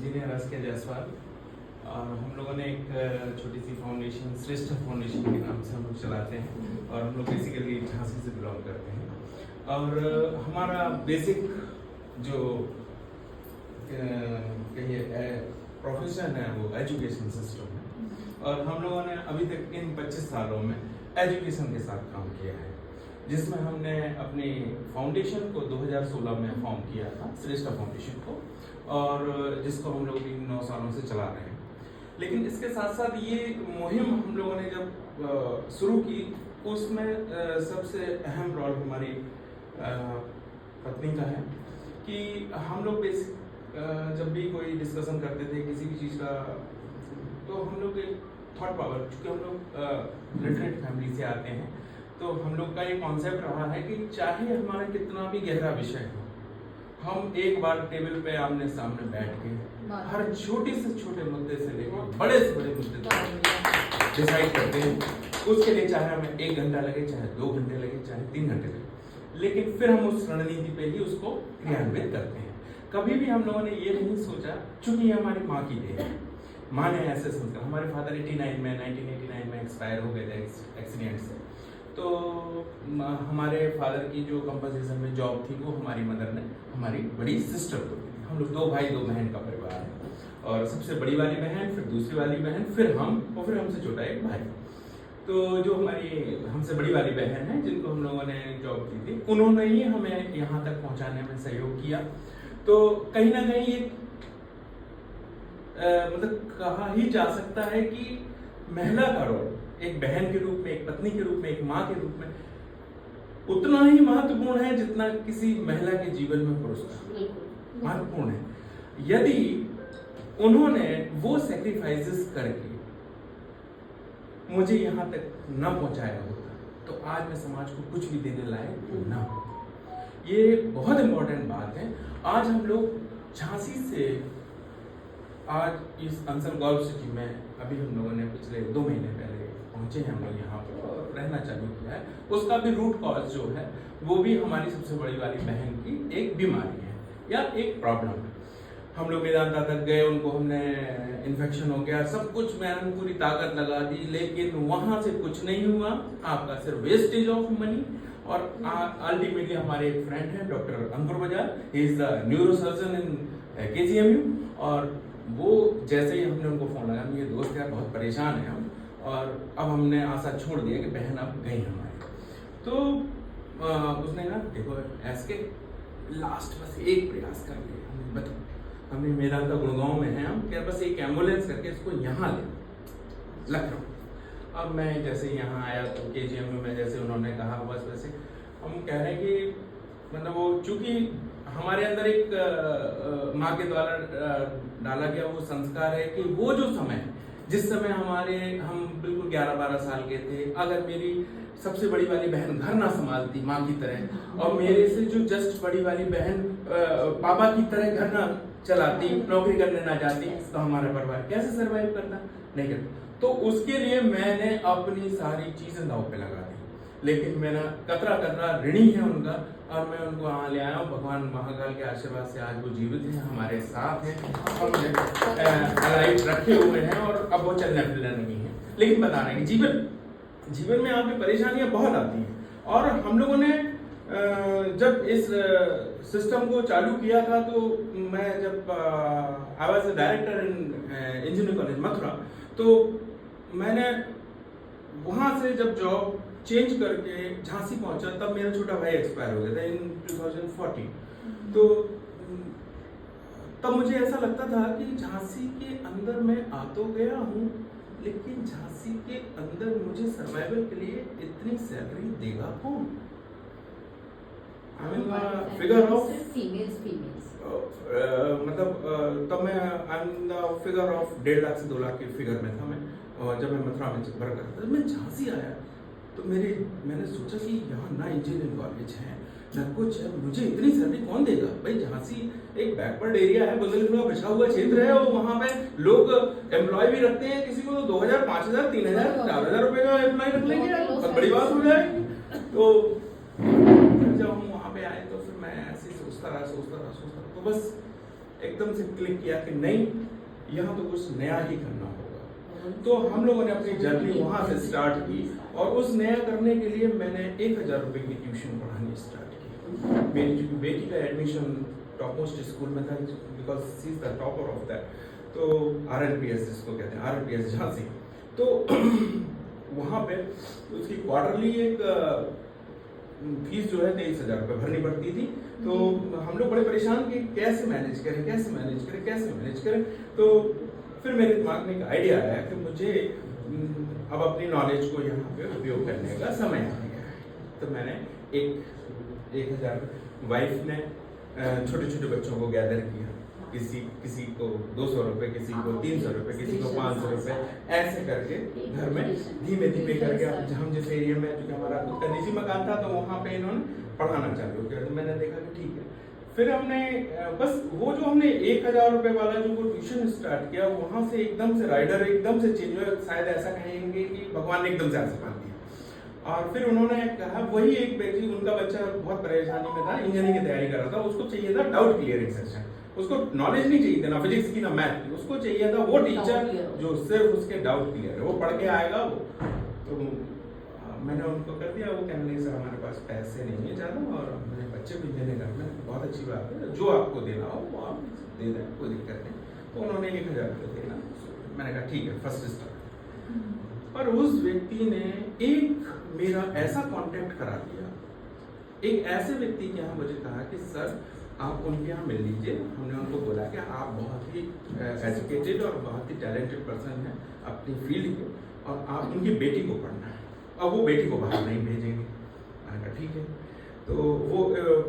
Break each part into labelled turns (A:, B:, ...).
A: Engineer S K Jaiswal और हम लोगों ने एक छोटी सी फाउंडेशन श्रेष्ठ फाउंडेशन के नाम से हम लोग चलाते हैं और हम लोग बेसिकली झांसी से बिलोंग करते हैं और हमारा बेसिक जो कहिए प्रोफेशन है वो एजुकेशन सिस्टम है और हम लोगों ने अभी तक इन 25 सालों में एजुकेशन के साथ काम किया है, जिसमें हमने अपनी फाउंडेशन को 2016 में फॉर्म किया था, श्रेष्ठ फाउंडेशन को, और जिसको हम लोग 9 सालों से चला रहे हैं। लेकिन इसके साथ साथ ये मुहिम हम लोगों ने जब शुरू की, उसमें सबसे अहम रोल हमारी पत्नी का है कि हम लोग बेसिक जब भी कोई डिस्कशन करते थे किसी भी चीज़ का, तो हम लोग एक थॉट पावर, चूँकि हम लोग लिटरेट फैमिली से आते हैं, तो हम लोग का ये कॉन्सेप्ट रहा है कि चाहे हमारा कितना भी गहरा विषय हो, हम एक बार टेबल पे आमने सामने बैठ के हर छोटे से छोटे मुद्दे से लेकर बड़े से बड़े मुद्दे तक डिसाइड करते हैं। उसके लिए चाहे हमें 1 घंटा लगे, चाहे 2 घंटे लगे, चाहे 3 घंटे लगे, लेकिन फिर हम उस रणनीति पे ही उसको क्रियान्वित करते हैं। कभी भी हम लोगों ने ये नहीं सोचा, चूंकि ये हमारी माँ की देन है, माँ ने ऐसे संस्कार, हमारे फादर 1989 में एक्सपायर हो गए थे एक्सीडेंट से, तो हमारे फादर की जो कंपोजिशन में जॉब थी वो हमारी मदर ने हमारी बड़ी सिस्टर को दी। हम लोग 2 भाई 2 बहन का परिवार है और सबसे बड़ी वाली बहन, फिर दूसरी वाली बहन, फिर हम और फिर हमसे छोटा एक भाई। तो जो हमारी हमसे बड़ी वाली बहन है जिनको हम लोगों ने जॉब दी थी, उन्होंने ही हमें यहाँ तक पहुँचाने में सहयोग किया। तो कहीं ना कहीं एक मतलब कहा ही जा सकता है कि महिला का रोल एक बहन के रूप में, एक पत्नी के रूप में, एक माँ के रूप में उतना ही महत्वपूर्ण है जितना किसी महिला के जीवन में पुरुष का महत्वपूर्ण है। यदि उन्होंने वो सैक्रिफाइसेस करके मुझे यहाँ तक न पहुँचाया होता, तो आज मैं समाज को कुछ भी देने लायक ना होता। ये बहुत इंपॉर्टेंट बात है। आज हम लोग झांसी से आज इस अंसल गॉल्फ सिटी में अभी हम लोगों ने पिछले 2 महीने पहले पहुंचे हैं हम लोग यहाँ पर और रहना चालू किया है। उसका भी रूट कॉज जो है वो भी हमारी सबसे बड़ी वाली बहन की एक बीमारी है या एक प्रॉब्लम है। हम लोग मेदांता तक गए, उनको हमने इन्फेक्शन हो गया, सब कुछ मैंने पूरी ताकत लगा दी, लेकिन वहां से कुछ नहीं हुआ, आपका सिर्फ वेस्टेज ऑफ मनी। और अल्टीमेटली हमारे एक फ्रेंड है doctor Ankur Bajaj, he is the neurosurgeon in KGMU, और वो जैसे ही हमने उनको फोन लगाया, मेरे दोस्त यार बहुत परेशान है हम, और अब हमने आशा छोड़ दिया कि बहन अब गई हमारी। तो उसने कहा देखो ऐसे लास्ट बस एक प्रयास कर लिया, हमने बताओ, हमने मेदांता गुड़गांव में है, हम क्या बस एक एम्बुलेंस करके इसको यहाँ ले लखनऊ। अब मैं जैसे यहाँ आया तो KGMU में जैसे उन्होंने कहा, बस वैसे हम कह रहे हैं कि मतलब वो चूंकि हमारे अंदर एक माँ के द्वारा डाला गया वो संस्कार है कि वो जो समय जिस समय हम बिल्कुल 11-12 साल के थे, अगर मेरी सबसे बड़ी वाली बहन घर ना संभालती माँ की तरह, और मेरे से जो जस्ट बड़ी वाली बहन पापा की तरह घर ना चलाती, नौकरी करने ना जाती, तो हमारा परिवार कैसे सरवाइव करता, नहीं करता। तो उसके लिए मैंने अपनी सारी चीजें दांव पे लगा दी, लेकिन मेरा कतरा ऋणी है उनका, और मैं उनको यहाँ ले आया हूँ। भगवान महाकाल के आशीर्वाद से आज वो जीवित हैं, हमारे साथ हैं, हम रखे हुए हैं, और अब वो चलने फिरने नहीं है। लेकिन बता रहे हैं कि जीवन में आपकी परेशानियां बहुत आती हैं, और हम लोगों ने जब इस सिस्टम को चालू किया था, तो मैं जब I was director in engineering college Mathura, तो मैंने वहाँ से जब जॉब चेंज करके झांसी पहुंचा, तब मेरा छोटा भाई एक्सपायर हो गया था इन 2014। तो तब मुझे ऐसा लगता था कि झांसी के अंदर मैं आ तो गया हूँ, लेकिन झांसी के अंदर मुझे सर्वाइवल के लिए इतनी सैलरी देगा कौन? फिगर ऑफ मतलब तब मैं I am the figure of 1.5 lakh से 2 लाख के फिगर में था मैं, और जब मैं मथुरा में वर्क करता था, मैं झांसी आया तो मैंने सोचा कि यहाँ ना इंजीनियरिंग कॉलेज है ना कुछ है, मुझे इतनी सैलरी कौन देगा भाई। झांसी एक बैकवर्ड एरिया है, बुंदेलखंड का पिछड़ा हुआ क्षेत्र है, और वहाँ पे लोग एम्प्लॉय भी रखते हैं, किसी को तो 2000, 5000, 3000, 4000 रुपए का एम्प्लॉय रख लेंगे, बहुत बड़ी बात हो जाएगी। तो जब हम वहाँ पे आए तो फिर मैं ऐसे सोचता रहा, तो बस एकदम से क्लिक किया कि नहीं, यहाँ तो कुछ नया ही करना होगा। तो हम लोगों ने अपनी जर्नी वहाँ से स्टार्ट की और उस नया करने के लिए मैंने 1000 रुपये की ट्यूशन पढ़ानी स्टार्ट की। मेरी बेटी का एडमिशन टॉप मोस्ट स्कूल में था, because she is the topper of that, तो RLPS जिसको कहते हैं, RLPS झांसी। तो वहाँ पे उसकी क्वार्टरली एक फीस जो है 23,000 रुपये भरनी पड़ती थी। तो हम लोग बड़े परेशान कि कैसे मैनेज करें। तो फिर मेरे दिमाग में एक आइडिया आया कि मुझे अब अपनी नॉलेज को यहाँ पे उपयोग करने का समय आ गया है। तो मैंने 1000 वाइफ ने छोटे बच्चों को गैदर किया, किसी को 200 रुपये, किसी को 300 रुपये, किसी को 500 रुपये, ऐसे करके घर में धीमे करके हम जिस एरिया में, क्योंकि हमारा खुद का निजी मकान था, तो वहाँ पे इन्होंने पढ़ाना चालू किया। तो मैंने देखा कि ठीक है। फिर हमने बस वो जो हमने 1000 रुपये वाला जो वो ट्यूशन स्टार्ट किया, वहाँ से एकदम से राइडर एकदम से चेंज हुआ। शायद ऐसा कहेंगे कि भगवान ने एकदम से आसमान दिया। और फिर उन्होंने कहा, वही एक बेटी, उनका बच्चा बहुत परेशानी में था, इंजीनियरिंग की तैयारी कर रहा था, उसको चाहिए था डाउट क्लियरिंग सेक्शन। उसको नॉलेज नहीं चाहिए था, ना फिजिक्स की ना मैथ की, उसको चाहिए था वो टीचर जो सिर्फ उसके डाउट क्लियर है, वो पढ़ के आएगा वो। तो मैंने उनको कर दिया। वो कहने लगे, सर हमारे पास पैसे नहीं है ज़्यादा और मेरे बच्चे भी देने घर में, बहुत अच्छी बात है, जो आपको देना हो वो आप दे दें, कोई दिक्कत नहीं। तो उन्होंने 1000 रुपये देना। मैंने कहा ठीक है, फर्स्ट स्टार्ट। पर उस व्यक्ति ने एक मेरा ऐसा कॉन्टेक्ट करा दिया, एक ऐसे व्यक्ति के यहाँ मुझे कहा कि सर आप उनके यहाँ मिल लीजिए। हमने उनको बोला कि आप बहुत ही एजुकेटेड और बहुत ही टैलेंटेड पर्सन हैं अपनी फील्ड के, और आप उनकी बेटी को पढ़ना है और वो बेटी को बाहर नहीं भेजेंगे। मैंने कहा ठीक है। तो वो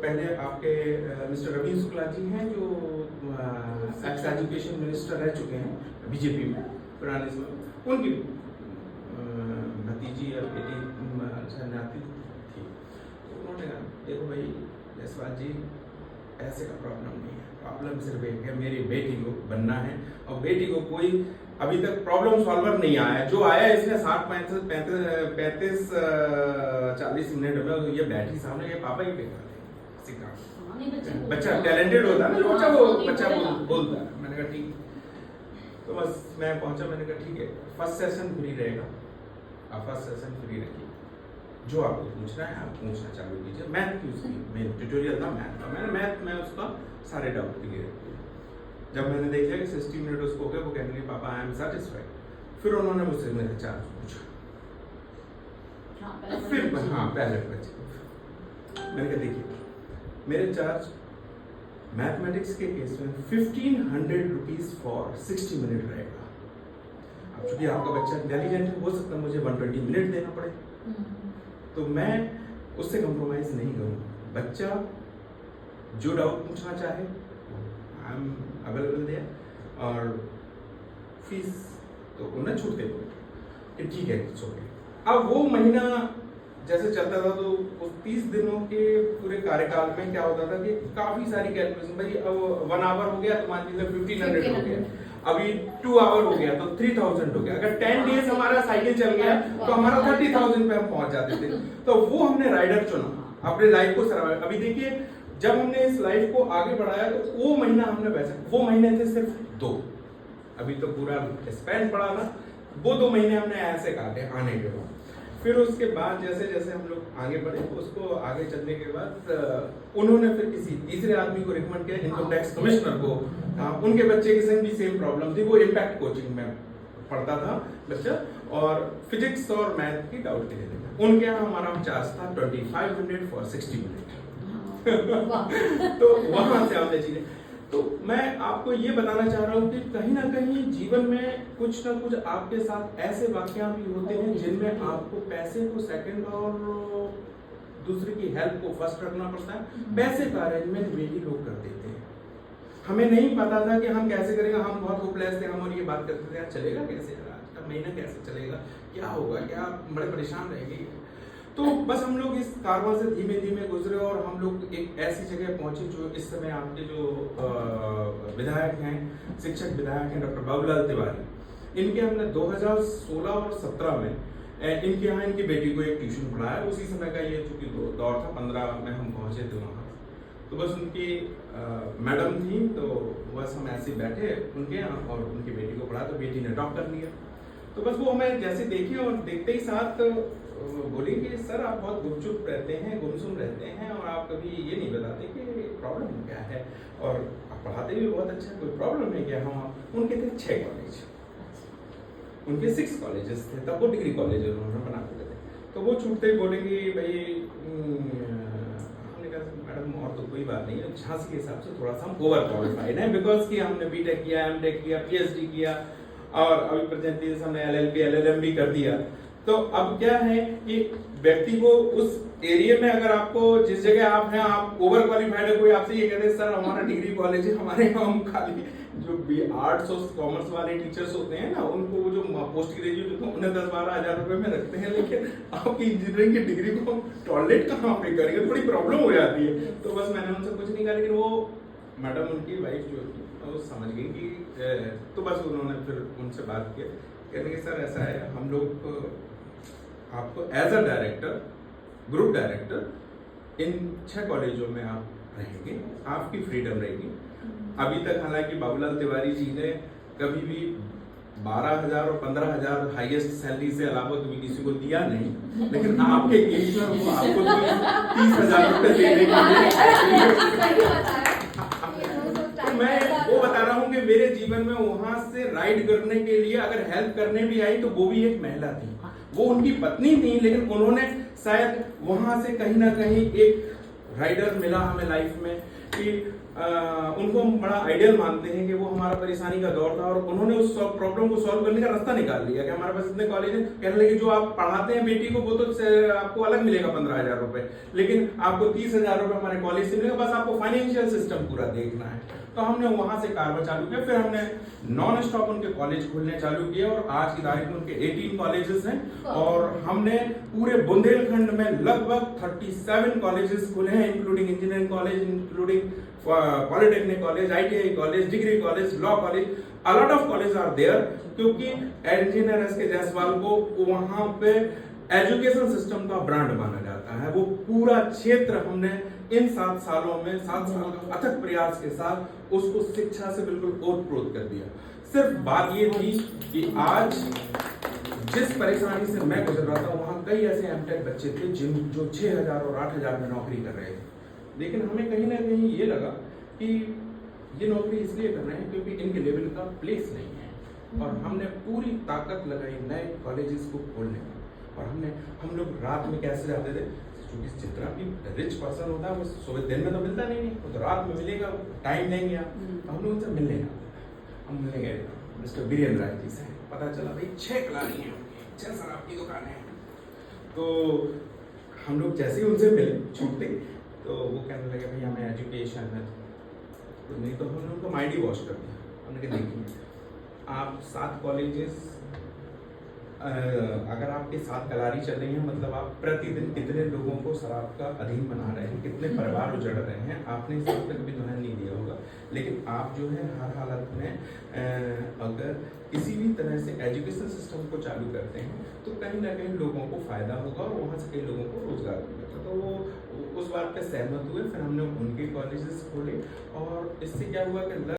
A: पहले आपके मिस्टर रवीन शुक्ला जी हैं, जो एक्स एजुकेशन मिनिस्टर रह चुके हैं बीजेपी में पुराने समय, उनकी भतीजी या बेटी नाती थी। तो उन्होंने कहा, देखो भाई जसवाल जी, ऐसे का प्रॉब्लम नहीं है, प्रॉब्लम सिर्फ एक है, मेरी बेटी को बनना है, और बेटी को कोई अभी तक प्रॉब्लम सॉल्वर नहीं आया है। जो आया इसने 40 मिनट में ये बैठी सामने, ये पापा ही बेकार सिखा। बच्चा टैलेंटेड होता है ना, जो बच्चा बोलता है। मैंने कहा ठीक। तो बस मैं पहुंचा, मैंने कहा ठीक है, फर्स्ट सेशन फ्री रहेगा, आप फर्स्ट सेशन फ्री रखिए, जो आपको पूछना है आप पूछना चालू कीजिए। मैथ की उसकी मेन ट्यूटोरियल था मैथ का, मैंने मैथ में उसका सारे डाउट क्लियर किए। जब मैंने देख लिया कि 60 मिनट उसको हो गए, वो कहने लगे पापा आई एम सेटिस्फाइड। फिर उन्होंने मुझसे मेरे चार्ज पूछा। फिर हाँ, पहले बच्चे मैंने कहा देखिए, मेरे चार्ज मैथमेटिक्स के केस में 1500 रुपीज फॉर 60 मिनट रहेगा। अब चूंकि आपका बच्चा इंटेलिजेंट है, हो सकता है मुझे 120 मिनट देना पड़े, तो मैं उससे कंप्रोमाइज नहीं करूँगा। बच्चा जो डाउट पूछना चाहे आई एम अवेलेबल देयर, और फीस तो उन्हें छूट दे कि ठीक है छोटे। अब वो महीना जैसे चलता था, तो उस 30 दिनों के पूरे कार्यकाल में क्या होता था कि काफी सारी कैलकुलेशन, भाई अब 1 आवर हो गया तो मान लीजिए 1500 हो गया, अभी 2 आवर हो गया तो 3000 हो गया। अगर 10 डेज हमारा साइकिल चल गया तो हमारा 30,000 पे हम पहुंच जाते थे। तो वो हमने राइडर चुना अपने लाइफ को सर्वाइव। अभी देखिए, जब हमने इस लाइफ को आगे बढ़ाया तो वो महीना हमने वैसे, वो महीने थे सिर्फ 2, अभी तो पूरा स्पेन पड़ा था, वो 2 महीने हमने ऐसे काटे आने के बाद। फिर उसके बाद जैसे जैसे हम लोग आगे बढ़े, उसको आगे चलने के बाद उन्होंने फिर किसी तीसरे आदमी को रिकमेंड किया, इनकम टैक्स कमिश्नर को। उनके बच्चे के संग भी सेम प्रॉब्लम थी, वो इम्पैक्ट कोचिंग में पढ़ता था बच्चा, और फिजिक्स और मैथ की डाउट के लिए उनके यहाँ हमारा चार्ज था 2500 फॉर 60 मिनट। तो वहां से हमने चीजें, तो मैं आपको ये बताना चाह रहा हूँ कि कहीं ना कहीं जीवन में कुछ ना कुछ आपके साथ ऐसे वाकया भी होते हैं जिनमें आपको पैसे को सेकंड और दूसरे की हेल्प को फर्स्ट रखना पड़ता है। पैसे का अरेंजमेंट वही लोग कर देते हैं। हमें नहीं पता था कि हम कैसे करेंगे, हम बहुत होपलेस थे, हम और ये बात करते थे यार चलेगा कैसे, आज का महीना कैसे चलेगा, क्या होगा, क्या बड़े परेशान रहेंगे। तो बस हम लोग इस कारवां से धीमे धीमे गुजरे और हम लोग एक ऐसी जगह पहुंचे जो इस समय आपके जो विधायक हैं, शिक्षक विधायक हैं डॉक्टर बाबूलाल तिवारी, इनके हमने 2016 और 17 में इनके यहाँ इनकी बेटी को एक ट्यूशन पढ़ाया। उसी समय का ये चूंकि दौर था, 15 में हम पहुंचे थे वहाँ। तो बस उनकी मैडम थी, तो बस हम ऐसे बैठे उनके यहाँ और उनकी बेटी को पढ़ा, तो बेटी ने टॉप कर लिया। तो बस वो हमें जैसे देखे और देखते ही साथ बोली कि सर आप बहुत गुपचुप रहते हैं, गुमसुम रहते हैं और आप कभी ये नहीं बताते कि प्रॉब्लम क्या है, और आप पढ़ाते भी बहुत अच्छा, कोई प्रॉब्लम है क्या? हाँ। उनके थे 6 कॉलेज, उनके 6 कॉलेजेस थे, तब वो डिग्री कॉलेज उन्होंने बना दिए थे। तो वो छूटते ही बोलेंगे भाई हमने कहा मैडम और तो कोई बात नहीं है, झांसी के हिसाब से थोड़ा सा हम ओवर क्वालिफाइड हैं, बिकॉज कि हमने बीटेक किया, एमटेक किया, पीएचडी किया और अभी प्रेजेंटली हमने एलएलबी एलएलएम भी कर दिया। तो अब क्या है कि व्यक्ति को उस एरिया में, अगर आपको जिस जगह आप हैं आप ओवर क्वालिफाइड है, कोई आपसे ये कहते हैं सर हमारा डिग्री कॉलेज है, हमारे यहाँ हम खाली जो भी आर्ट्स और कॉमर्स वाले टीचर्स होते हैं ना, उनको जो पोस्ट ग्रेजुएट होते हैं उन्हें 10-12 हज़ार रुपए में रखते हैं, लेकिन आपकी इंजीनियरिंग की डिग्री को टॉलरेट कहाँ पे करेंगे, थोड़ी प्रॉब्लम हो जाती है। तो बस मैंने उनसे कुछ नहीं कहा, लेकिन वो मैडम उनकी वाइफ जो थी वो समझ गई कि तो बस उन्होंने फिर उनसे बात किया, कहने कि सर ऐसा है, हम लोग आपको as a director, group director in 6 कॉलेजों में आप रहेंगे, आपकी फ्रीडम रहेगी। अभी तक हालांकि बाबूलाल तिवारी जी ने कभी भी 12,000 और 15,000 हाईएस्ट सैलरी से अलावा कभी किसी को दिया नहीं, लेकिन आपके केस में वो आपको 30,000 रुपए देने के लिए मैं वो बता रहा हूँ कि मेरे जीवन में वहां से राइड करने के लिए अगर हेल्प करने भी आई तो वो भी एक महिला थी, वो उनकी पत्नी थी, लेकिन उन्होंने शायद वहां से कहीं ना कहीं एक राइडर मिला हमें लाइफ में कि उनको हम बड़ा आइडियल मानते हैं कि वो हमारा परेशानी का दौर था और उन्होंने उस प्रॉब्लम को सॉल्व करने का रास्ता निकाल लिया कि हमारे पास इतने कॉलेज है, कहने लगे जो आप पढ़ाते हैं बेटी को वो तो आपको अलग मिलेगा 15,000 रुपए, लेकिन आपको 30,000 रुपए हमारे कॉलेज से मिलेगा, बस आपको फाइनेंशियल सिस्टम पूरा देखना है। तो हमने वहां से कारवा चालू किया, फिर हमने नॉन स्टॉप उनके कॉलेज खोलने चालू किए और आज की तारीख में उनके 18 कॉलेजेस हैं और हमने पूरे बुंदेलखंड में लगभग 37 कॉलेजेस खोले हैं, including engineering college, including polytechnic college, ITI college, degree college, law college, a lot of college are there, क्योंकि इंजीनियर एस के जायसवाल को वहां पे एजुकेशन सिस्टम का ब्रांड माना जाता है। वो पूरा क्षेत्र हमने इन 7 सालों में 7 साल का अथक प्रयास के साथ उसको शिक्षा से बिल्कुल ओतप्रोत कर दिया। सिर्फ बात ये थी कि आज जिस परेशानी से मैं गुजर रहा था वहां कई ऐसे एमटेक बच्चे थे जो 6,000 और 8,000 में नौकरी कर रहे थे, लेकिन हमें कहीं ना कहीं ये लगा कि ये नौकरी इसलिए कर रहे हैं क्योंकि इनके लेवल का प्लेस नहीं है और हमने पूरी ताकत लगाई नए कॉलेजेस को खोलने में। और हम लोग रात में कैसे जाते थे, क्योंकि जितना भी रिच पर्सन होता है वो सुबह दिन में तो मिलता नहीं, वो तो रात में मिलेगा, टाइम देंगे आप, तो हम लोग उनसे मिलने जाते थे। हम मिलने गए मिस्टर वीरेंद्र राय जी से, पता चला भाई 6 कलानी है, 6 शराब की दुकान है। तो हम लोग जैसे ही उनसे मिले छूटते तो वो कहने लगे भाई हमें एजुकेशन है, तो नहीं तो हमने उनको माइंड ही वॉश कर दिया। हमने कहा देखिए आप 7 कॉलेजेस अगर आपके 7 कलारी चल रही हैं, मतलब आप प्रतिदिन कितने लोगों को शराब का अधीन बना रहे हैं, कितने परिवार उजड़ रहे हैं, आपने इस तक कभी ध्यान नहीं दिया होगा। लेकिन आप जो है हर हालत में अगर किसी भी तरह से एजुकेशन सिस्टम को चालू करते हैं तो कहीं ना कहीं लोगों को फायदा होगा और वहाँ से कई लोगों को रोजगार मिलेगा। तो वो उस बात पे सहमत हुए, फिर हमने उनके कॉलेजेस खोले और इससे क्या हुआ कि